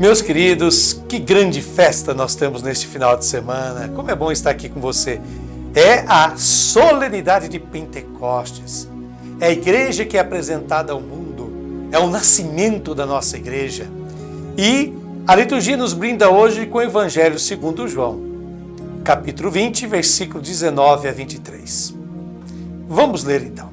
Meus queridos, que grande festa nós temos neste final de semana. Como é bom estar aqui com você. É a solenidade de Pentecostes. É a igreja que é apresentada ao mundo. É o nascimento da nossa igreja. E a liturgia nos brinda hoje com o Evangelho segundo João, capítulo 20, versículo 19 a 23. Vamos ler então.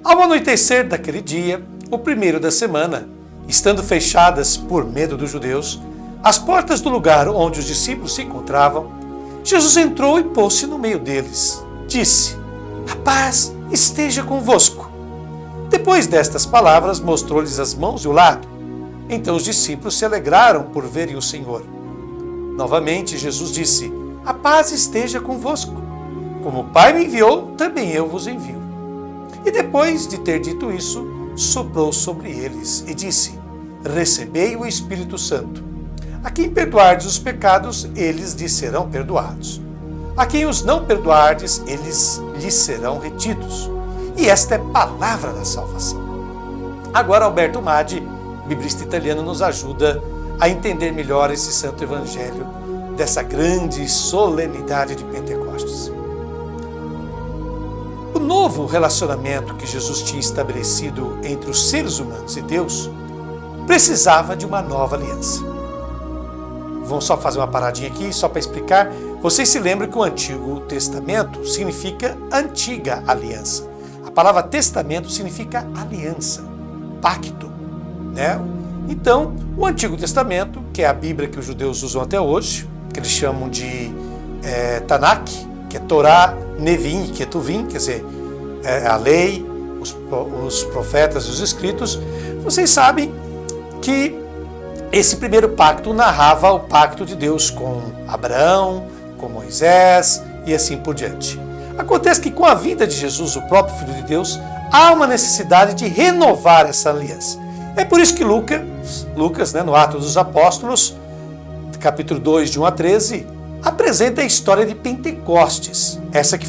Ao anoitecer daquele dia, o primeiro da semana, estando fechadas por medo dos judeus, as portas do lugar onde os discípulos se encontravam, Jesus entrou e pôs-se no meio deles. Disse: "A paz esteja convosco." Depois destas palavras, mostrou-lhes as mãos e o lado. Então os discípulos se alegraram por verem o Senhor. Novamente Jesus disse: "A paz esteja convosco. Como o Pai me enviou, também eu vos envio." E depois de ter dito isso, soprou sobre eles e disse: "Recebei o Espírito Santo. A quem perdoardes os pecados, eles lhes serão perdoados. A quem os não perdoardes, eles lhes serão retidos." E esta é a palavra da salvação. Agora Alberto Madi, biblista italiano, nos ajuda a entender melhor esse santo evangelho dessa grande solenidade de Pentecostes. O novo relacionamento que Jesus tinha estabelecido entre os seres humanos e Deus precisava de uma nova aliança. Vamos só fazer uma paradinha aqui, só para explicar. Vocês se lembram que o Antigo Testamento significa antiga aliança. A palavra testamento significa aliança, pacto, né? Então, o Antigo Testamento, que é a Bíblia que os judeus usam até hoje, que eles chamam de Tanakh, que é Torá, Neviim, Ketuvim, quer dizer, a lei, os profetas e os escritos. Vocês sabem que esse primeiro pacto narrava o pacto de Deus com Abraão, com Moisés e assim por diante. Acontece que com a vinda de Jesus, o próprio Filho de Deus, há uma necessidade de renovar essa aliança. É por isso que Lucas, no Atos dos Apóstolos, capítulo 2, de 1 a 13, apresenta a história de Pentecostes, essa que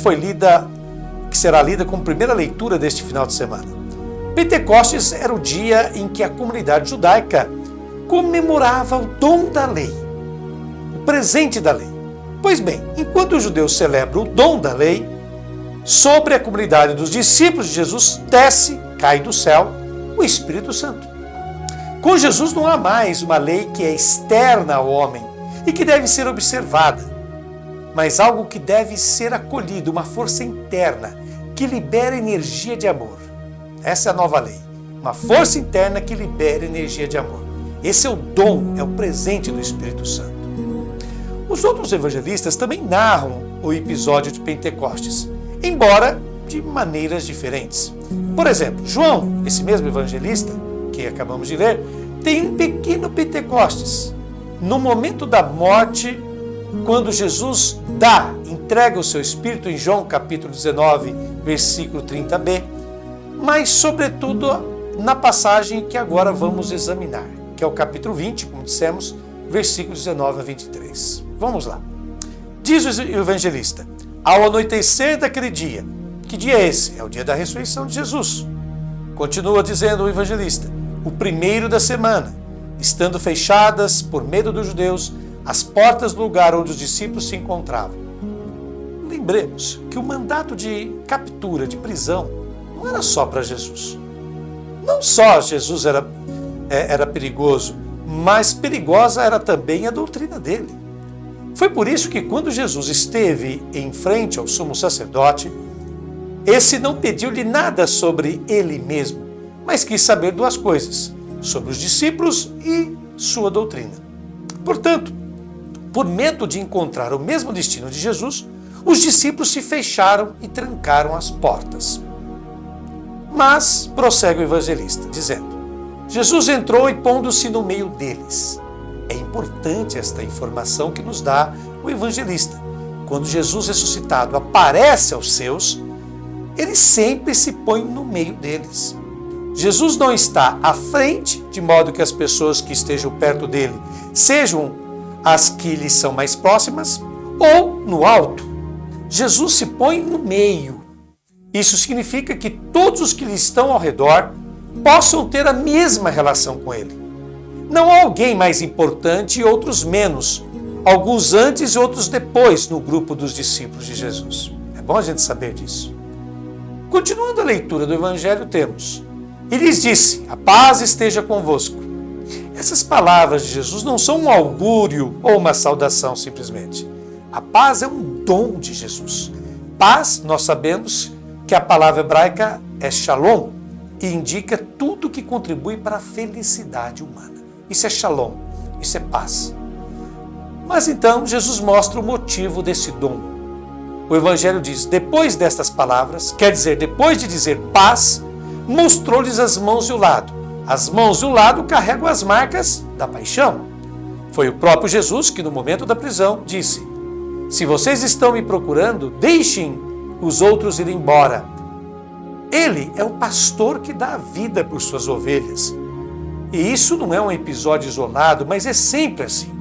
será lida como primeira leitura deste final de semana. Pentecostes era o dia em que a comunidade judaica comemorava o dom da lei, o presente da lei. Pois bem, enquanto os judeus celebram o dom da lei, sobre a comunidade dos discípulos de Jesus cai do céu, o Espírito Santo. Com Jesus não há mais uma lei que é externa ao homem e que deve ser observada, mas algo que deve ser acolhido, uma força interna que libera energia de amor. Essa é a nova lei, uma força interna que libera energia de amor. Esse é o dom, é o presente do Espírito Santo. Os outros evangelistas também narram o episódio de Pentecostes, embora de maneiras diferentes. Por exemplo, João, esse mesmo evangelista que acabamos de ler, tem um pequeno Pentecostes. No momento da morte, quando Jesus entrega o seu Espírito, em João capítulo 19, versículo 30b, mas sobretudo na passagem que agora vamos examinar, que é o capítulo 20, como dissemos, versículos 19 a 23. Vamos lá. Diz o evangelista: "Ao anoitecer daquele dia." Que dia é esse? É o dia da ressurreição de Jesus. Continua dizendo o evangelista: "O primeiro da semana, estando fechadas, por medo dos judeus, as portas do lugar onde os discípulos se encontravam." Lembremos que o mandato de captura, de prisão, não era só para Jesus. Não só Jesus era perigoso, mas perigosa era também a doutrina dele. Foi por isso que quando Jesus esteve em frente ao sumo sacerdote, esse não pediu-lhe nada sobre ele mesmo, mas quis saber duas coisas: sobre os discípulos e sua doutrina. Portanto, por medo de encontrar o mesmo destino de Jesus, os discípulos se fecharam e trancaram as portas. Mas, prossegue o evangelista, dizendo: "Jesus entrou e pondo-se no meio deles." É importante esta informação que nos dá o evangelista. Quando Jesus ressuscitado aparece aos seus, ele sempre se põe no meio deles. Jesus não está à frente, de modo que as pessoas que estejam perto dele sejam as que lhe são mais próximas, ou no alto. Jesus se põe no meio. Isso significa que todos os que lhe estão ao redor possam ter a mesma relação com ele. Não há alguém mais importante e outros menos, alguns antes e outros depois no grupo dos discípulos de Jesus. É bom a gente saber disso. Continuando a leitura do Evangelho, temos: e lhes disse, a paz esteja convosco. Essas palavras de Jesus não são um augúrio ou uma saudação simplesmente. A paz é um dom de Jesus. Paz, nós sabemos que a palavra hebraica é shalom e indica tudo que contribui para a felicidade humana. Isso é shalom, isso é paz. Mas então Jesus mostra o motivo desse dom. O Evangelho diz, depois destas palavras, quer dizer, depois de dizer paz, mostrou-lhes as mãos e o lado. As mãos e o lado carregam as marcas da paixão. Foi o próprio Jesus que, no momento da prisão, disse: se vocês estão me procurando, deixem os outros ir embora. Ele é o pastor que dá a vida por suas ovelhas. E isso não é um episódio isolado, mas é sempre assim.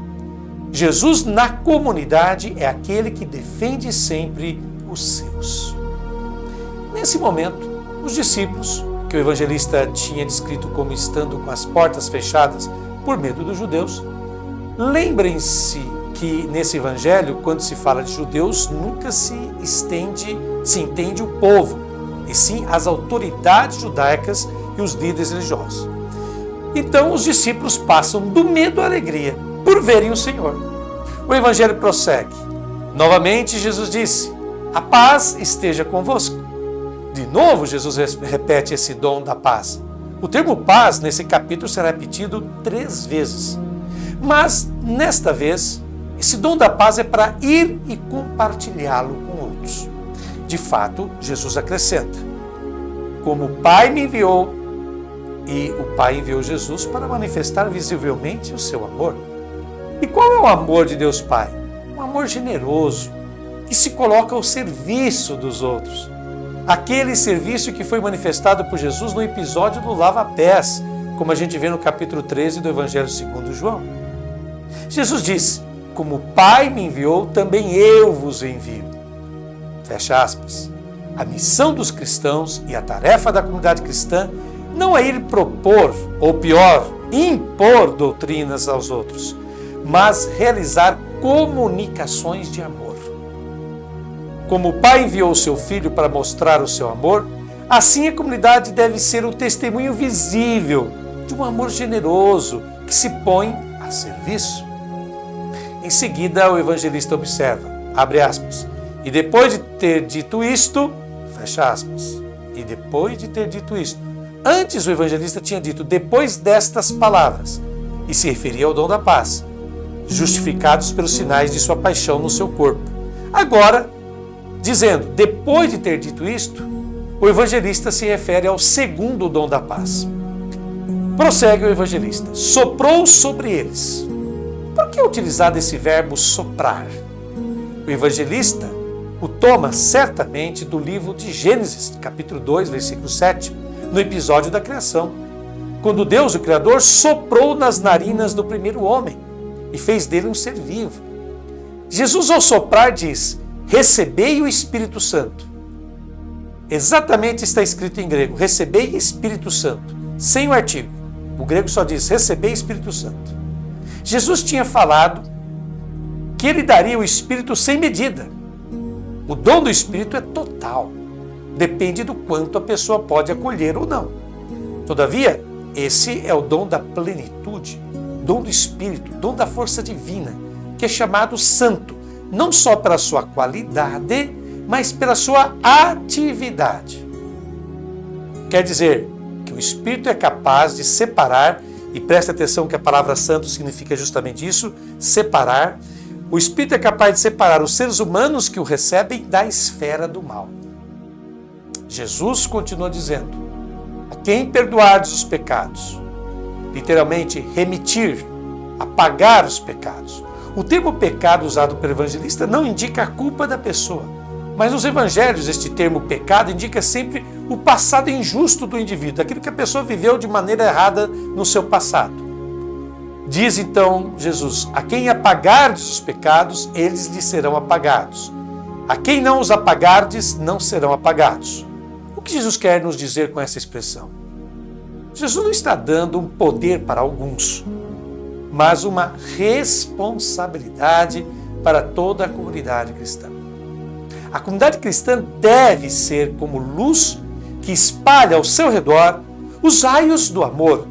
Jesus na comunidade é aquele que defende sempre os seus. Nesse momento, os discípulos, que o evangelista tinha descrito como estando com as portas fechadas por medo dos judeus, lembrem-se que nesse evangelho, quando se fala de judeus, nunca se entende o povo, e sim as autoridades judaicas e os líderes religiosos. Então os discípulos passam do medo à alegria por verem o Senhor. O evangelho prossegue. Novamente Jesus disse: a paz esteja convosco. De novo Jesus repete esse dom da paz. O termo paz nesse capítulo será repetido 3 vezes. Mas nesta vez, esse dom da paz é para ir e compartilhá-lo com outros. De fato, Jesus acrescenta: como o Pai me enviou, e o Pai enviou Jesus para manifestar visivelmente o seu amor. E qual é o amor de Deus Pai? Um amor generoso, que se coloca ao serviço dos outros. Aquele serviço que foi manifestado por Jesus no episódio do lava-pés, como a gente vê no capítulo 13 do Evangelho segundo João. Jesus disse: como o Pai me enviou, também eu vos envio. Fecha aspas. A missão dos cristãos e a tarefa da comunidade cristã não é ir propor, ou pior, impor doutrinas aos outros, mas realizar comunicações de amor. Como o Pai enviou o seu Filho para mostrar o seu amor, assim a comunidade deve ser o testemunho visível de um amor generoso que se põe a serviço. Em seguida, o evangelista observa, abre aspas, e depois de ter dito isto, fecha aspas, e depois de ter dito isto, antes o evangelista tinha dito depois destas palavras, e se referia ao dom da paz, justificados pelos sinais de sua paixão no seu corpo. Agora, dizendo, depois de ter dito isto, o evangelista se refere ao segundo dom da paz. Prossegue o evangelista, soprou sobre eles. Por que utilizar esse verbo soprar? O evangelista o toma certamente do livro de Gênesis, capítulo 2, versículo 7, no episódio da criação, quando Deus, o Criador, soprou nas narinas do primeiro homem e fez dele um ser vivo. Jesus, ao soprar, diz: recebei o Espírito Santo. Exatamente está escrito em grego, recebei Espírito Santo, sem o artigo. O grego só diz, recebei Espírito Santo. Jesus tinha falado que ele daria o Espírito sem medida. O dom do Espírito é total. Depende do quanto a pessoa pode acolher ou não. Todavia, esse é o dom da plenitude, dom do Espírito, dom da força divina, que é chamado santo, não só pela sua qualidade, mas pela sua atividade. Quer dizer que o Espírito é capaz de separar, e preste atenção que a palavra santo significa justamente isso, separar. O Espírito é capaz de separar os seres humanos que o recebem da esfera do mal. Jesus continua dizendo: a quem perdoardes os pecados, literalmente remitir, apagar os pecados. O termo pecado usado pelo evangelista não indica a culpa da pessoa, mas nos evangelhos este termo pecado indica sempre o passado injusto do indivíduo, aquilo que a pessoa viveu de maneira errada no seu passado. Diz então Jesus: a quem apagardes os pecados, eles lhes serão apagados. A quem não os apagardes, não serão apagados. O que Jesus quer nos dizer com essa expressão? Jesus não está dando um poder para alguns, mas uma responsabilidade para toda a comunidade cristã. A comunidade cristã deve ser como luz que espalha ao seu redor os raios do amor.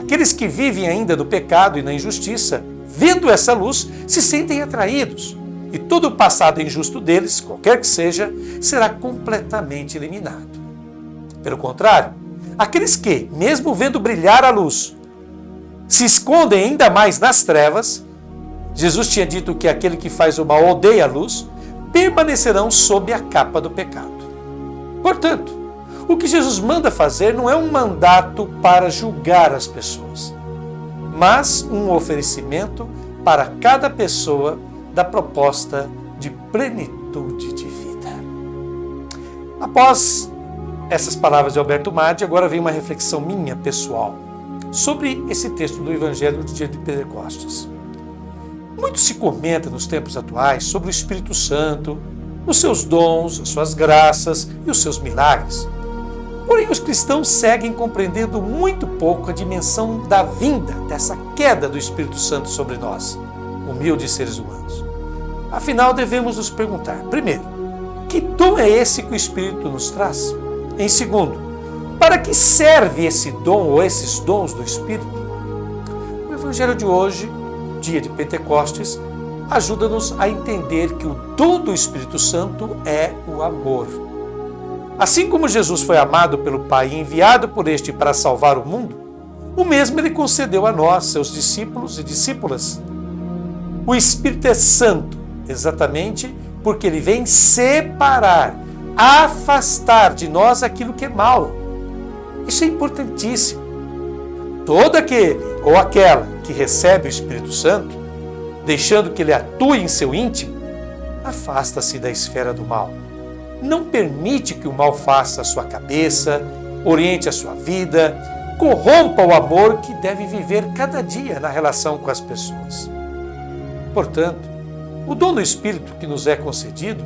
Aqueles que vivem ainda do pecado e na injustiça, vendo essa luz, se sentem atraídos, e todo o passado injusto deles, qualquer que seja, será completamente eliminado. Pelo contrário, aqueles que, mesmo vendo brilhar a luz, se escondem ainda mais nas trevas, Jesus tinha dito que aquele que faz o mal odeia a luz, permanecerão sob a capa do pecado. Portanto, o que Jesus manda fazer não é um mandato para julgar as pessoas, mas um oferecimento para cada pessoa da proposta de plenitude de vida. Após essas palavras de Alberto Madi, agora vem uma reflexão minha, pessoal, sobre esse texto do Evangelho do dia de Pentecostes. Muito se comenta nos tempos atuais sobre o Espírito Santo, os seus dons, as suas graças e os seus milagres. Porém, os cristãos seguem compreendendo muito pouco a dimensão da vinda, dessa queda do Espírito Santo sobre nós, humildes seres humanos. Afinal, devemos nos perguntar, primeiro, que dom é esse que o Espírito nos traz? Em segundo, para que serve esse dom ou esses dons do Espírito? O Evangelho de hoje, dia de Pentecostes, ajuda-nos a entender que o dom do Espírito Santo é o amor. Assim como Jesus foi amado pelo Pai e enviado por este para salvar o mundo, o mesmo ele concedeu a nós, seus discípulos e discípulas. O Espírito é santo, exatamente porque ele vem separar, afastar de nós aquilo que é mal. Isso é importantíssimo. Todo aquele ou aquela que recebe o Espírito Santo, deixando que ele atue em seu íntimo, afasta-se da esfera do mal. Não permite que o mal faça a sua cabeça, oriente a sua vida, corrompa o amor que deve viver cada dia na relação com as pessoas. Portanto, o dom do Espírito que nos é concedido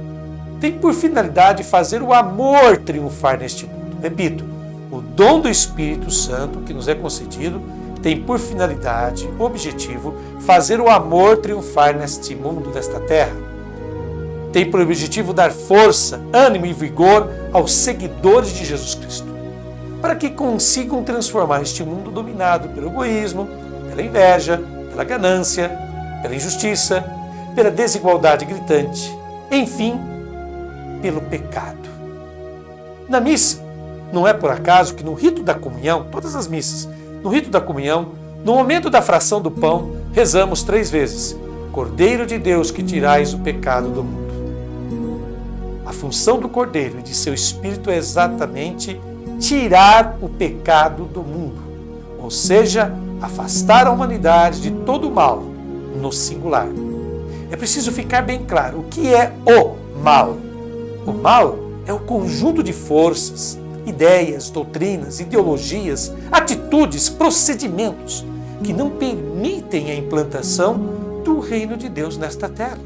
tem por finalidade fazer o amor triunfar neste mundo. Repito, o dom do Espírito Santo que nos é concedido tem por finalidade, objetivo, fazer o amor triunfar neste mundo, nesta terra. Tem por objetivo dar força, ânimo e vigor aos seguidores de Jesus Cristo, para que consigam transformar este mundo dominado pelo egoísmo, pela inveja, pela ganância, pela injustiça, pela desigualdade gritante, enfim, pelo pecado. Na missa, não é por acaso que no rito da comunhão, todas as missas, no rito da comunhão, no momento da fração do pão, rezamos 3 vezes: Cordeiro de Deus que tirais o pecado do mundo. A função do Cordeiro e de seu Espírito é exatamente tirar o pecado do mundo, ou seja, afastar a humanidade de todo o mal, no singular. É preciso ficar bem claro o que é o mal. O mal é o conjunto de forças, ideias, doutrinas, ideologias, atitudes, procedimentos que não permitem a implantação do reino de Deus nesta terra.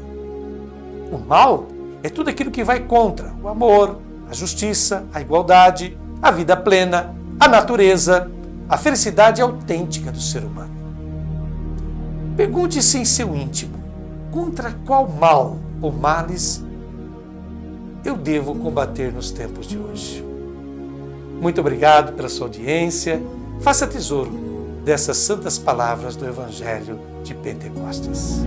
O mal é tudo aquilo que vai contra o amor, a justiça, a igualdade, a vida plena, a natureza, a felicidade autêntica do ser humano. Pergunte-se em seu íntimo, contra qual mal ou males eu devo combater nos tempos de hoje? Muito obrigado pela sua audiência. Faça tesouro dessas santas palavras do Evangelho de Pentecostes.